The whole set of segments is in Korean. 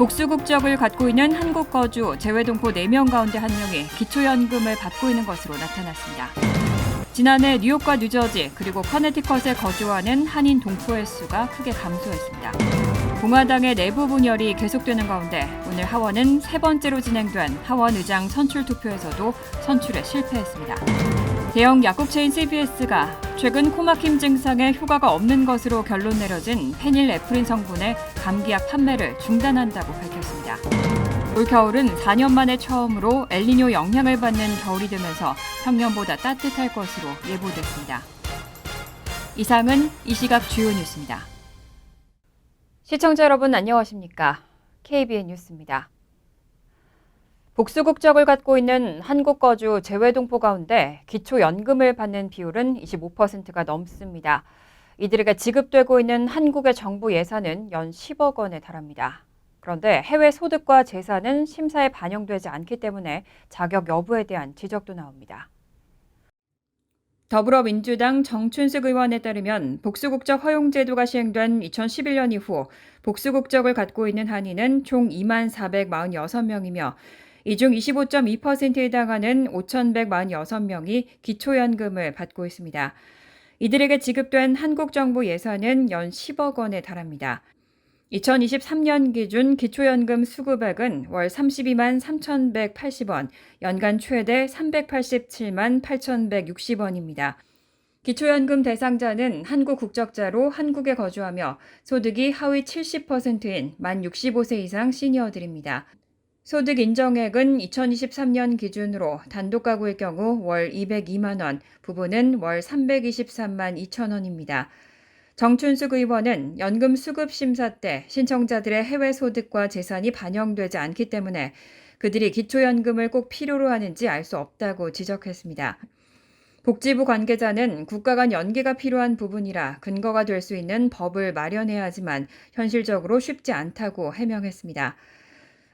복수 국적을 갖고 있는 한국 거주 재외동포 4명 가운데 1명이 기초연금을 받고 있는 것으로 나타났습니다. 지난해 뉴욕과 뉴저지 그리고 커네티컷에 거주하는 한인 동포의 수가 크게 감소했습니다. 공화당의 내부 분열이 계속되는 가운데 오늘 하원은 3번째로 진행된 하원 의장 선출 투표에서도 선출에 실패했습니다. 대형 약국 체인 CVS가 최근 코막힘 증상에 효과가 없는 것으로 결론 내려진 페닐에프린 성분의 감기약 판매를 중단한다고 밝혔습니다. 올 겨울은 4년 만에 처음으로 엘니뇨 영향을 받는 겨울이 되면서 평년보다 따뜻할 것으로 예보됐습니다. 이상은 이 시각 주요 뉴스입니다. 시청자 여러분 안녕하십니까? KBN 뉴스입니다. 복수 국적을 갖고 있는 한국 거주 재외동포 가운데 기초연금을 받는 비율은 25%가 넘습니다. 이들에게 지급되고 있는 한국의 정부 예산은 연 10억 원에 달합니다. 그런데 해외 소득과 재산은 심사에 반영되지 않기 때문에 자격 여부에 대한 지적도 나옵니다. 더불어민주당 정춘숙 의원에 따르면 복수국적 허용 제도가 시행된 2011년 이후 복수국적을 갖고 있는 한인은 총 2만 446명이며 이 중 25.2%에 해당하는 5,146명이 기초연금을 받고 있습니다. 이들에게 지급된 한국 정부 예산은 연 10억 원에 달합니다. 2023년 기준 기초연금 수급액은 월 32만 3,180원, 연간 최대 387만 8,160원입니다. 기초연금 대상자는 한국 국적자로 한국에 거주하며 소득이 하위 70%인 만 65세 이상 시니어들입니다. 소득 인정액은 2023년 기준으로 단독 가구의 경우 월 202만 원, 부부는 월 323만 2천 원입니다. 정춘숙 의원은 연금 수급 심사 때 신청자들의 해외 소득과 재산이 반영되지 않기 때문에 그들이 기초연금을 꼭 필요로 하는지 알 수 없다고 지적했습니다. 복지부 관계자는 국가 간 연계가 필요한 부분이라 근거가 될 수 있는 법을 마련해야 하지만 현실적으로 쉽지 않다고 해명했습니다.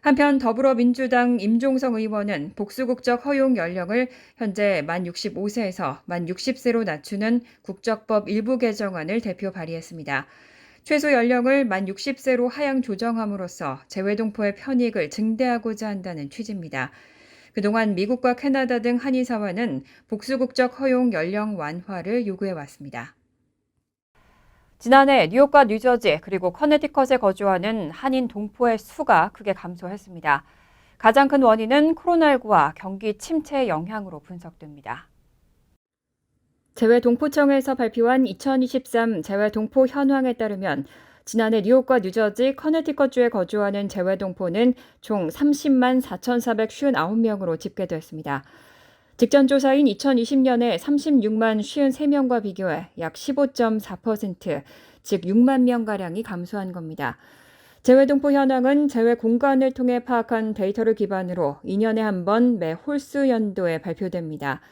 한편 더불어민주당 임종성 의원은 복수국적 허용 연령을 현재 만 65세에서 만 60세로 낮추는 국적법 일부 개정안을 대표 발의했습니다. 최소 연령을 만 60세로 하향 조정함으로써 재외동포의 편익을 증대하고자 한다는 취지입니다. 그동안 미국과 캐나다 등 한인사회는 복수국적 허용 연령 완화를 요구해왔습니다. 지난해 뉴욕과 뉴저지 그리고 커네티컷에 거주하는 한인 동포의 수가 크게 감소했습니다. 가장 큰 원인은 코로나19와 경기 침체의 영향으로 분석됩니다. 재외동포청에서 발표한 2023 재외동포 현황에 따르면 지난해 뉴욕과 뉴저지, 커네티컷주에 거주하는 재외동포는 총 30만 4,459명으로 집계됐습니다. 직전 조사인 2020년에 36만 53명과 비교해 약 15.4%, 즉 6만 명가량이 감소한 겁니다. 재외동포 현황은 재외 공간을 통해 파악한 데이터를 기반으로 2년에 한 번 매 홀수 연도에 발표됩니다.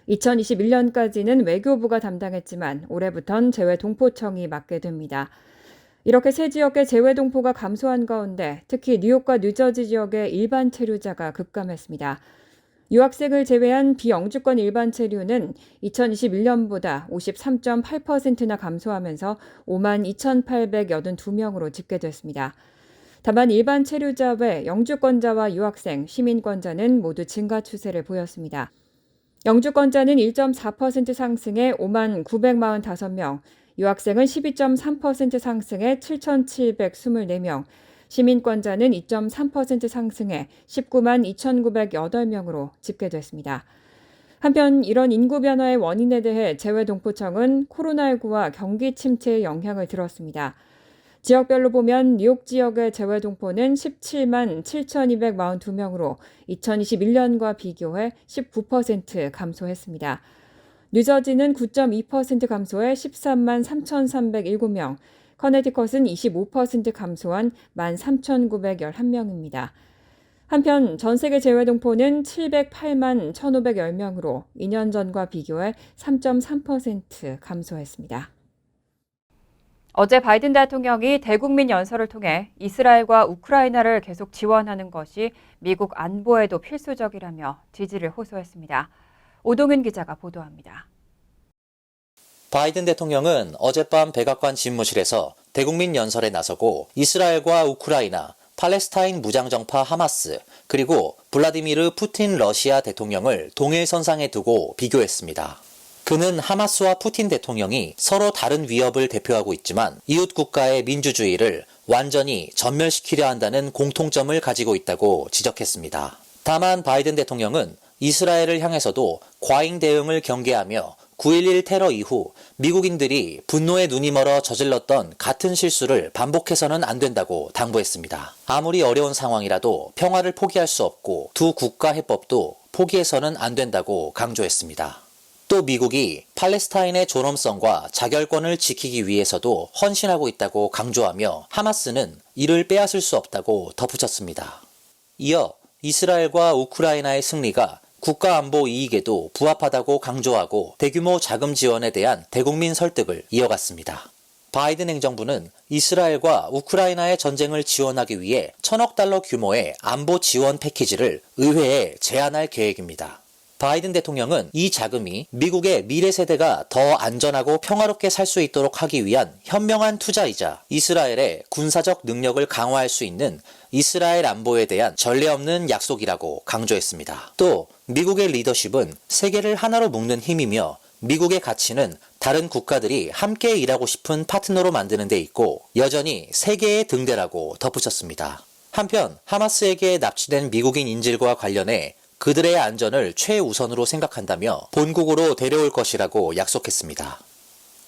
2021년까지는 외교부가 담당했지만 올해부턴 재외동포청이 맡게 됩니다. 이렇게 세 지역의 재외동포가 감소한 가운데 특히 뉴욕과 뉴저지 지역의 일반 체류자가 급감했습니다. 유학생을 제외한 비영주권 일반 체류는 2021년보다 53.8%나 감소하면서 5만 2,882명으로 집계됐습니다. 다만 일반 체류자 외 영주권자와 유학생, 시민권자는 모두 증가 추세를 보였습니다. 영주권자는 1.4% 상승해 5만 945명, 유학생은 12.3% 상승해 7,724명, 시민권자는 2.3% 상승해 19만 2,908명으로 집계됐습니다. 한편 이런 인구 변화의 원인에 대해 재외동포청은 코로나19와 경기 침체의 영향을 들었습니다. 지역별로 보면 뉴욕 지역의 재외동포는 17만 7,242명으로 2021년과 비교해 19% 감소했습니다. 뉴저지는 9.2% 감소해 13만 3,307명, 커네티컷은 25% 감소한 13,911명입니다. 한편 전 세계 재외동포는 708만 1,510명으로 2년 전과 비교해 3.3% 감소했습니다. 어제 바이든 대통령이 대국민 연설을 통해 이스라엘과 우크라이나를 계속 지원하는 것이 미국 안보에도 필수적이라며 지지를 호소했습니다. 오동윤 기자가 보도합니다. 바이든 대통령은 어젯밤 백악관 집무실에서 대국민 연설에 나서고 이스라엘과 우크라이나, 팔레스타인 무장정파 하마스, 그리고 블라디미르 푸틴 러시아 대통령을 동일선상에 두고 비교했습니다. 그는 하마스와 푸틴 대통령이 서로 다른 위협을 대표하고 있지만 이웃 국가의 민주주의를 완전히 전멸시키려 한다는 공통점을 가지고 있다고 지적했습니다. 다만 바이든 대통령은 이스라엘을 향해서도 과잉 대응을 경계하며 9.11 테러 이후 미국인들이 분노에 눈이 멀어 저질렀던 같은 실수를 반복해서는 안 된다고 당부했습니다. 아무리 어려운 상황이라도 평화를 포기할 수 없고 두 국가 해법도 포기해서는 안 된다고 강조했습니다. 또 미국이 팔레스타인의 존엄성과 자결권을 지키기 위해서도 헌신하고 있다고 강조하며 하마스는 이를 빼앗을 수 없다고 덧붙였습니다. 이어 이스라엘과 우크라이나의 승리가 국가안보 이익에도 부합하다고 강조하고 대규모 자금 지원에 대한 대국민 설득을 이어갔습니다. 바이든 행정부는 이스라엘과 우크라이나의 전쟁을 지원하기 위해 1,000억 달러 규모의 안보 지원 패키지를 의회에 제안할 계획입니다. 바이든 대통령은 이 자금이 미국의 미래 세대가 더 안전하고 평화롭게 살 수 있도록 하기 위한 현명한 투자이자 이스라엘의 군사적 능력을 강화할 수 있는 이스라엘 안보에 대한 전례 없는 약속이라고 강조했습니다. 또 미국의 리더십은 세계를 하나로 묶는 힘이며 미국의 가치는 다른 국가들이 함께 일하고 싶은 파트너로 만드는 데 있고 여전히 세계의 등대라고 덧붙였습니다. 한편 하마스에게 납치된 미국인 인질과 관련해 그들의 안전을 최우선으로 생각한다며 본국으로 데려올 것이라고 약속했습니다.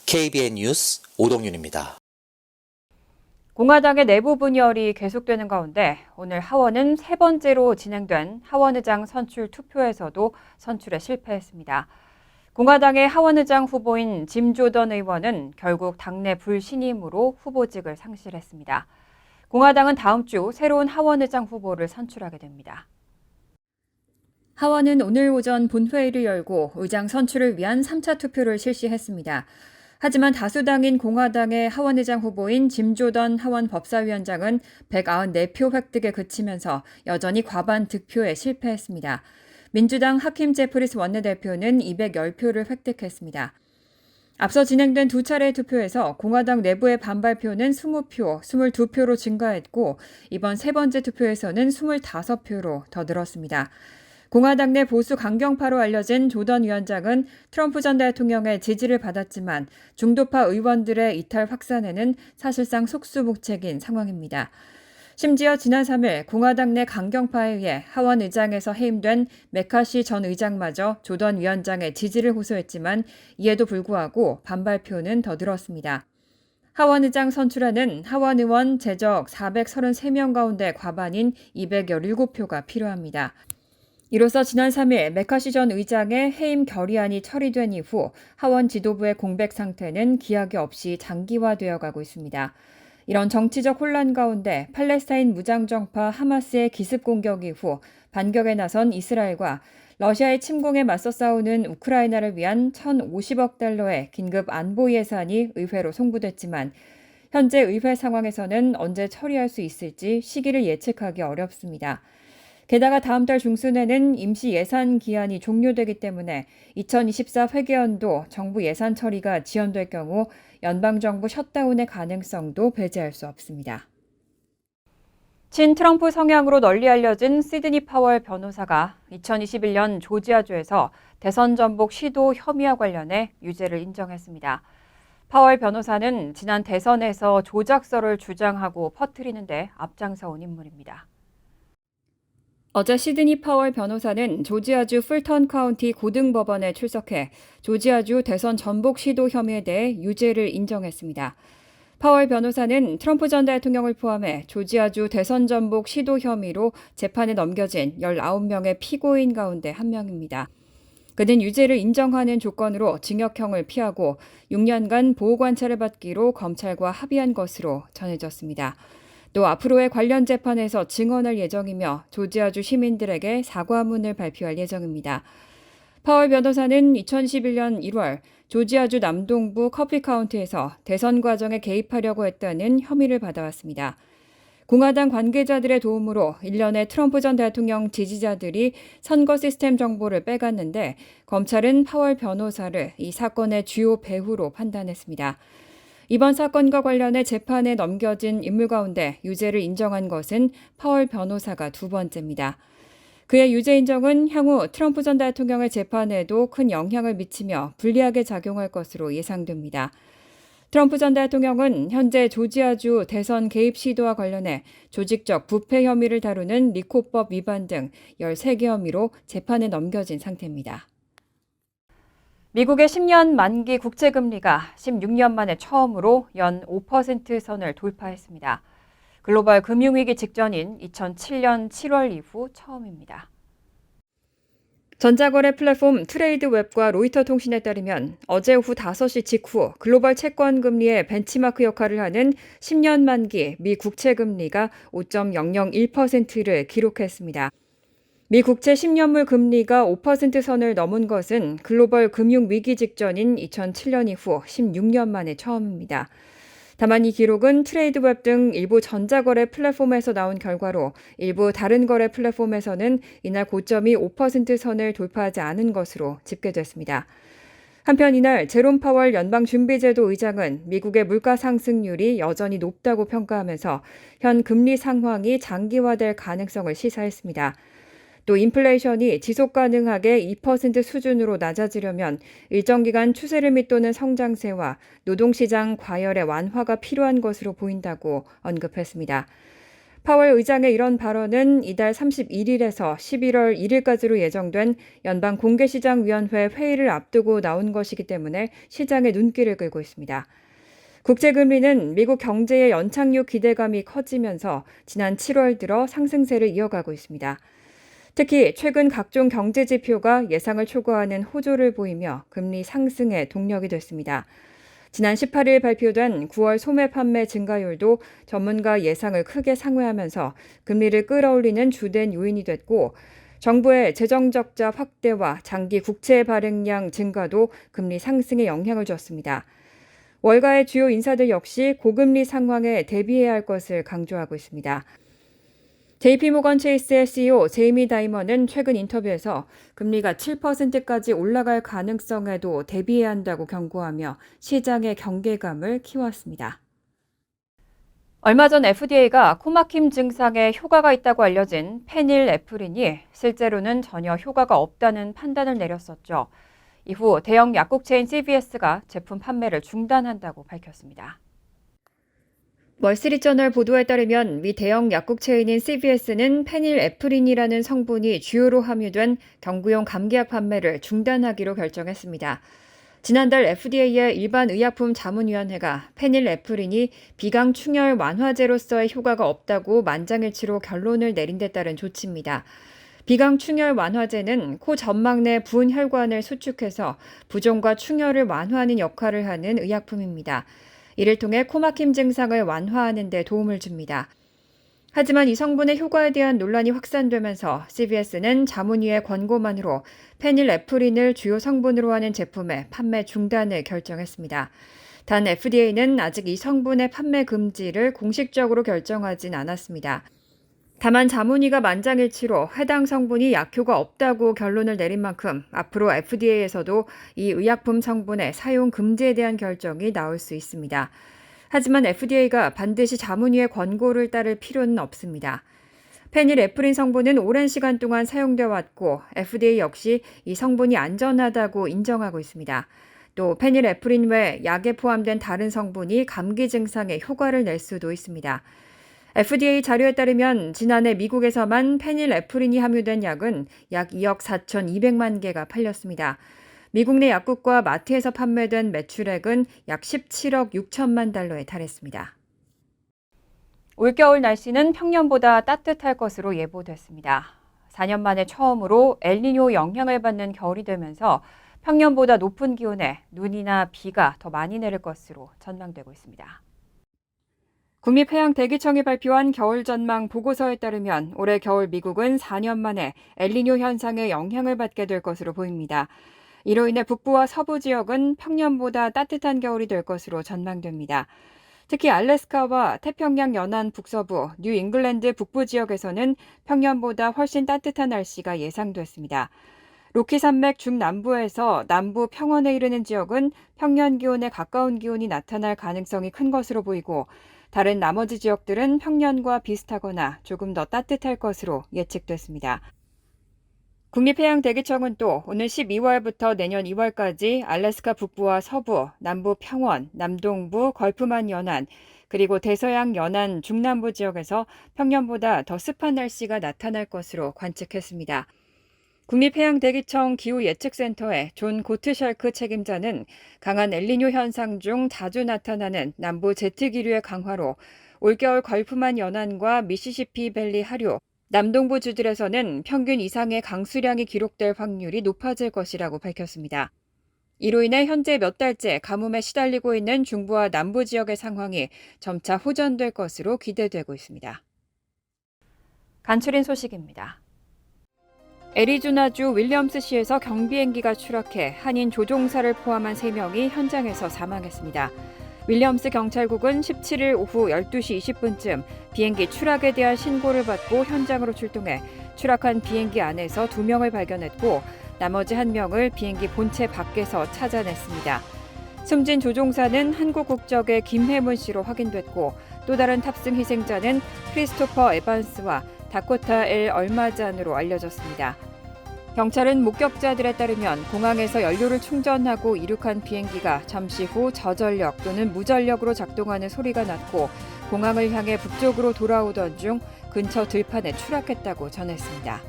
KBN 뉴스 오동윤입니다. 공화당의 내부 분열이 계속되는 가운데 오늘 하원은 세 번째로 진행된 하원의장 선출 투표에서도 선출에 실패했습니다. 공화당의 하원의장 후보인 짐 조던 의원은 결국 당내 불신임으로 후보직을 상실했습니다. 공화당은 다음 주 새로운 하원의장 후보를 선출하게 됩니다. 하원은 오늘 오전 본회의를 열고 의장 선출을 위한 3차 투표를 실시했습니다. 하지만 다수당인 공화당의 하원의장 후보인 짐 조던 하원 법사위원장은 194표 획득에 그치면서 여전히 과반 득표에 실패했습니다. 민주당 하킴 제프리스 원내대표는 210표를 획득했습니다. 앞서 진행된 두 차례의 투표에서 공화당 내부의 반발표는 20표, 22표로 증가했고 이번 세 번째 투표에서는 25표로 더 늘었습니다. 공화당 내 보수 강경파로 알려진 조던 위원장은 트럼프 전 대통령의 지지를 받았지만 중도파 의원들의 이탈 확산에는 사실상 속수무책인 상황입니다. 심지어 지난 3일 공화당 내 강경파에 의해 하원 의장에서 해임된 메카시 전 의장마저 조던 위원장의 지지를 호소했지만 이에도 불구하고 반발표는 더 늘었습니다. 하원 의장 선출에는 하원 의원 제적 433명 가운데 과반인 217표가 필요합니다. 이로써 지난 3일 메카시 전 의장의 해임 결의안이 처리된 이후 하원 지도부의 공백 상태는 기약이 없이 장기화되어 가고 있습니다. 이런 정치적 혼란 가운데 팔레스타인 무장정파 하마스의 기습 공격 이후 반격에 나선 이스라엘과 러시아의 침공에 맞서 싸우는 우크라이나를 위한 1,050억 달러의 긴급 안보 예산이 의회로 송부됐지만 현재 의회 상황에서는 언제 처리할 수 있을지 시기를 예측하기 어렵습니다. 게다가 다음 달 중순에는 임시 예산 기한이 종료되기 때문에 2024 회계연도 정부 예산 처리가 지연될 경우 연방정부 셧다운의 가능성도 배제할 수 없습니다. 친 트럼프 성향으로 널리 알려진 시드니 파월 변호사가 2021년 조지아주에서 대선 전복 시도 혐의와 관련해 유죄를 인정했습니다. 파월 변호사는 지난 대선에서 조작설을 주장하고 퍼뜨리는 데 앞장서온 인물입니다. 어제 시드니 파월 변호사는 조지아주 풀턴 카운티 고등법원에 출석해 조지아주 대선 전복 시도 혐의에 대해 유죄를 인정했습니다. 파월 변호사는 트럼프 전 대통령을 포함해 조지아주 대선 전복 시도 혐의로 재판에 넘겨진 19명의 피고인 가운데 한 명입니다. 그는 유죄를 인정하는 조건으로 징역형을 피하고 6년간 보호관찰을 받기로 검찰과 합의한 것으로 전해졌습니다. 또 앞으로의 관련 재판에서 증언할 예정이며 조지아주 시민들에게 사과문을 발표할 예정입니다. 파월 변호사는 2011년 1월 조지아주 남동부 커피 카운티에서 대선 과정에 개입하려고 했다는 혐의를 받아왔습니다. 공화당 관계자들의 도움으로 일련의 트럼프 전 대통령 지지자들이 선거 시스템 정보를 빼갔는데 검찰은 파월 변호사를 이 사건의 주요 배후로 판단했습니다. 이번 사건과 관련해 재판에 넘겨진 인물 가운데 유죄를 인정한 것은 파월 변호사가 두 번째입니다. 그의 유죄 인정은 향후 트럼프 전 대통령의 재판에도 큰 영향을 미치며 불리하게 작용할 것으로 예상됩니다. 트럼프 전 대통령은 현재 조지아주 대선 개입 시도와 관련해 조직적 부패 혐의를 다루는 리코법 위반 등 13개 혐의로 재판에 넘겨진 상태입니다. 미국의 10년 만기 국채금리가 16년 만에 처음으로 연 5% 선을 돌파했습니다. 글로벌 금융위기 직전인 2007년 7월 이후 처음입니다. 전자거래 플랫폼 트레이드웹과 로이터 통신에 따르면 어제 오후 5시 직후 글로벌 채권 금리의 벤치마크 역할을 하는 10년 만기 미 국채 금리가 5.001%를 기록했습니다. 미 국채 10년물 금리가 5% 선을 넘은 것은 글로벌 금융 위기 직전인 2007년 이후 16년 만에 처음입니다. 다만 이 기록은 트레이드웹 등 일부 전자거래 플랫폼에서 나온 결과로 일부 다른 거래 플랫폼에서는 이날 고점이 5% 선을 돌파하지 않은 것으로 집계됐습니다. 한편 이날 제롬 파월 연방준비제도 의장은 미국의 물가 상승률이 여전히 높다고 평가하면서 현 금리 상황이 장기화될 가능성을 시사했습니다. 또 인플레이션이 지속 가능하게 2% 수준으로 낮아지려면 일정 기간 추세를 밑도는 성장세와 노동시장 과열의 완화가 필요한 것으로 보인다고 언급했습니다. 파월 의장의 이런 발언은 이달 31일에서 11월 1일까지로 예정된 연방공개시장위원회 회의를 앞두고 나온 것이기 때문에 시장의 눈길을 끌고 있습니다. 국채금리는 미국 경제의 연착륙 기대감이 커지면서 지난 7월 들어 상승세를 이어가고 있습니다. 특히 최근 각종 경제 지표가 예상을 초과하는 호조를 보이며 금리 상승에 동력이 됐습니다. 지난 18일 발표된 9월 소매 판매 증가율도 전문가 예상을 크게 상회하면서 금리를 끌어올리는 주된 요인이 됐고 정부의 재정 적자 확대와 장기 국채 발행량 증가도 금리 상승에 영향을 줬습니다. 월가의 주요 인사들 역시 고금리 상황에 대비해야 할 것을 강조하고 있습니다. JP모건 체이스의 CEO 제이미 다이먼은 최근 인터뷰에서 금리가 7%까지 올라갈 가능성에도 대비해야 한다고 경고하며 시장의 경계감을 키웠습니다. 얼마 전 FDA가 코막힘 증상에 효과가 있다고 알려진 페닐에프린이 실제로는 전혀 효과가 없다는 판단을 내렸었죠. 이후 대형 약국체인 CVS가 제품 판매를 중단한다고 밝혔습니다. 월스트리트저널 보도에 따르면 미 대형 약국 체인인 CVS는 페닐에프린이라는 성분이 주요로 함유된 경구용 감기약 판매를 중단하기로 결정했습니다. 지난달 FDA의 일반의약품자문위원회가 페닐에프린이 비강충혈 완화제로서의 효과가 없다고 만장일치로 결론을 내린 데 따른 조치입니다. 비강충혈 완화제는 코 점막 내 부은 혈관을 수축해서 부종과 충혈을 완화하는 역할을 하는 의약품입니다. 이를 통해 코막힘 증상을 완화하는 데 도움을 줍니다. 하지만 이 성분의 효과에 대한 논란이 확산되면서 CVS는 자문위의 권고만으로 페닐에프린을 주요 성분으로 하는 제품의 판매 중단을 결정했습니다. 단 FDA는 아직 이 성분의 판매 금지를 공식적으로 결정하진 않았습니다. 다만 자문위가 만장일치로 해당 성분이 약효가 없다고 결론을 내린 만큼 앞으로 FDA에서도 이 의약품 성분의 사용 금지에 대한 결정이 나올 수 있습니다. 하지만 FDA가 반드시 자문위의 권고를 따를 필요는 없습니다. 페닐에프린 성분은 오랜 시간 동안 사용되어 왔고 FDA 역시 이 성분이 안전하다고 인정하고 있습니다. 또 페닐에프린 외 약에 포함된 다른 성분이 감기 증상에 효과를 낼 수도 있습니다. FDA 자료에 따르면 지난해 미국에서만 페닐에프린이 함유된 약은 약 2억 4,200만 개가 팔렸습니다. 미국 내 약국과 마트에서 판매된 매출액은 약 17억 6천만 달러에 달했습니다. 올겨울 날씨는 평년보다 따뜻할 것으로 예보됐습니다. 4년 만에 처음으로 엘니뇨 영향을 받는 겨울이 되면서 평년보다 높은 기온에 눈이나 비가 더 많이 내릴 것으로 전망되고 있습니다. 국립해양대기청이 발표한 겨울 전망 보고서에 따르면 올해 겨울 미국은 4년 만에 엘니뇨 현상의 영향을 받게 될 것으로 보입니다. 이로 인해 북부와 서부 지역은 평년보다 따뜻한 겨울이 될 것으로 전망됩니다. 특히 알래스카와 태평양 연안 북서부, 뉴 잉글랜드 북부 지역에서는 평년보다 훨씬 따뜻한 날씨가 예상됐습니다. 로키 산맥 중남부에서 남부 평원에 이르는 지역은 평년 기온에 가까운 기온이 나타날 가능성이 큰 것으로 보이고 다른 나머지 지역들은 평년과 비슷하거나 조금 더 따뜻할 것으로 예측됐습니다. 국립해양대기청은 또 오늘 12월부터 내년 2월까지 알래스카 북부와 서부, 남부 평원, 남동부, 걸프만 연안, 그리고 대서양 연안 중남부 지역에서 평년보다 더 습한 날씨가 나타날 것으로 관측했습니다. 국립해양대기청 기후예측센터의 존 고트셜크 책임자는 강한 엘니뇨 현상 중 자주 나타나는 남부 제트 기류의 강화로 올겨울 걸프만 연안과 미시시피 밸리 하류, 남동부 주들에서는 평균 이상의 강수량이 기록될 확률이 높아질 것이라고 밝혔습니다. 이로 인해 현재 몇 달째 가뭄에 시달리고 있는 중부와 남부 지역의 상황이 점차 호전될 것으로 기대되고 있습니다. 간추린 소식입니다. 애리조나주 윌리엄스시에서 경비행기가 추락해 한인 조종사를 포함한 3명이 현장에서 사망했습니다. 윌리엄스 경찰국은 17일 오후 12시 20분쯤 비행기 추락에 대한 신고를 받고 현장으로 출동해 추락한 비행기 안에서 2명을 발견했고 나머지 1명을 비행기 본체 밖에서 찾아냈습니다. 숨진 조종사는 한국 국적의 김혜문 씨로 확인됐고 또 다른 탑승 희생자는 크리스토퍼 에반스와 다코타 엘 얼마잔으로 알려졌습니다. 경찰은 목격자들에 따르면 공항에서 연료를 충전하고 이륙한 비행기가 잠시 후 저전력 또는 무전력으로 작동하는 소리가 났고 공항을 향해 북쪽으로 돌아오던 중 근처 들판에 추락했다고 전했습니다.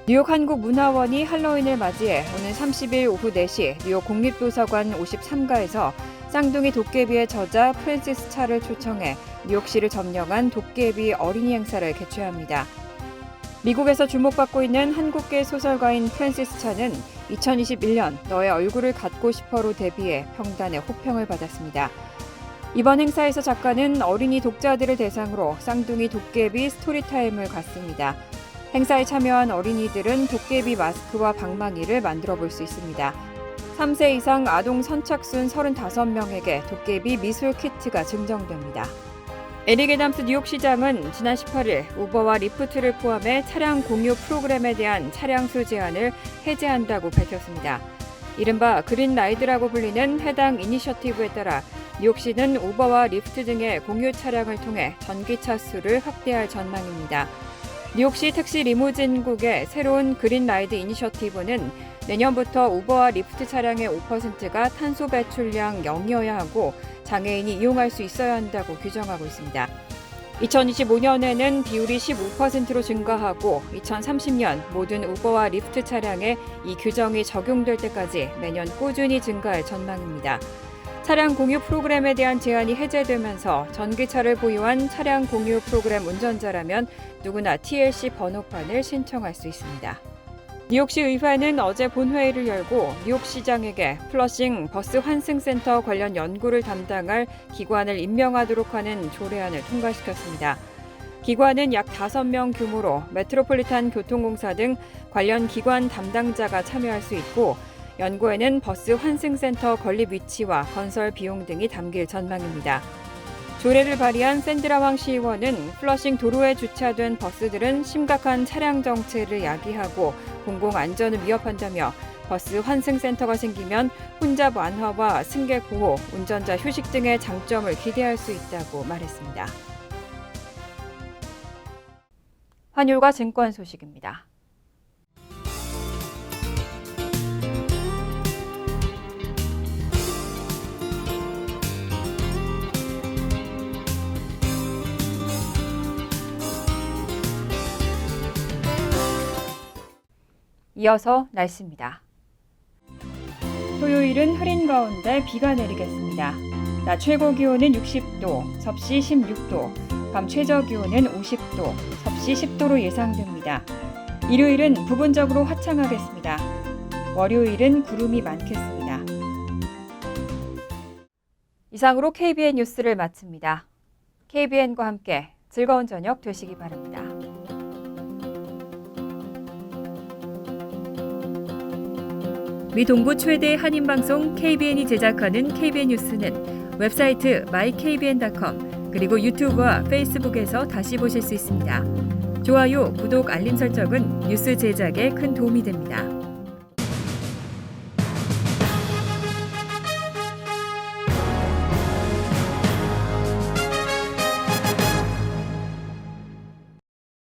뉴욕 한국문화원이 할로윈을 맞이해 오는 30일 오후 4시 뉴욕 국립도서관 53가에서 쌍둥이 도깨비의 저자 프랜시스 차를 초청해 뉴욕시를 점령한 도깨비 어린이 행사를 개최합니다. 미국에서 주목받고 있는 한국계 소설가인 프랜시스 차는 2021년 너의 얼굴을 갖고 싶어로 데뷔해 평단의 호평을 받았습니다. 이번 행사에서 작가는 어린이 독자들을 대상으로 쌍둥이 도깨비 스토리타임을 갖습니다. 행사에 참여한 어린이들은 도깨비 마스크와 방망이를 만들어 볼 수 있습니다. 3세 이상 아동 선착순 35명에게 도깨비 미술 키트가 증정됩니다. 에릭 애담스 뉴욕시장은 지난 18일 우버와 리프트를 포함해 차량 공유 프로그램에 대한 차량 수 제한을 해제한다고 밝혔습니다. 이른바 그린라이드라고 불리는 해당 이니셔티브에 따라 뉴욕시는 우버와 리프트 등의 공유 차량을 통해 전기차 수를 확대할 전망입니다. 뉴욕시 택시 리무진국의 새로운 그린라이드 이니셔티브는 내년부터 우버와 리프트 차량의 5%가 탄소 배출량 0이어야 하고 장애인이 이용할 수 있어야 한다고 규정하고 있습니다. 2025년에는 비율이 15%로 증가하고 2030년 모든 우버와 리프트 차량에 이 규정이 적용될 때까지 매년 꾸준히 증가할 전망입니다. 차량 공유 프로그램에 대한 제한이 해제되면서 전기차를 보유한 차량 공유 프로그램 운전자라면 누구나 TLC 번호판을 신청할 수 있습니다. 뉴욕시 의회는 어제 본회의를 열고 뉴욕시장에게 플러싱 버스 환승센터 관련 연구를 담당할 기관을 임명하도록 하는 조례안을 통과시켰습니다. 기관은 약 5명 규모로 메트로폴리탄 교통공사 등 관련 기관 담당자가 참여할 수 있고 연구에는 버스 환승센터 건립 위치와 건설 비용 등이 담길 전망입니다. 조례를 발의한 샌드라왕 시의원은 플러싱 도로에 주차된 버스들은 심각한 차량 정체를 야기하고 공공 안전을 위협한다며 버스 환승센터가 생기면 혼잡 완화와 승객 보호, 운전자 휴식 등의 장점을 기대할 수 있다고 말했습니다. 환율과 증권 소식입니다. 이어서 날씨입니다. 토요일은 흐린 가운데 비가 내리겠습니다. 낮 최고 기온은 60도, 섭씨 16도, 밤 최저 기온은 50도, 섭씨 10도로 예상됩니다. 일요일은 부분적으로 화창하겠습니다. 월요일은 구름이 많겠습니다. 이상으로 KBN 뉴스를 마칩니다. KBN과 함께 즐거운 저녁 되시기 바랍니다. 미 동부 최대 한인방송 KBN이 제작하는 KBN 뉴스는 웹사이트 mykbn.com 그리고 유튜브와 페이스북에서 다시 보실 수 있습니다. 좋아요, 구독, 알림 설정은 뉴스 제작에 큰 도움이 됩니다.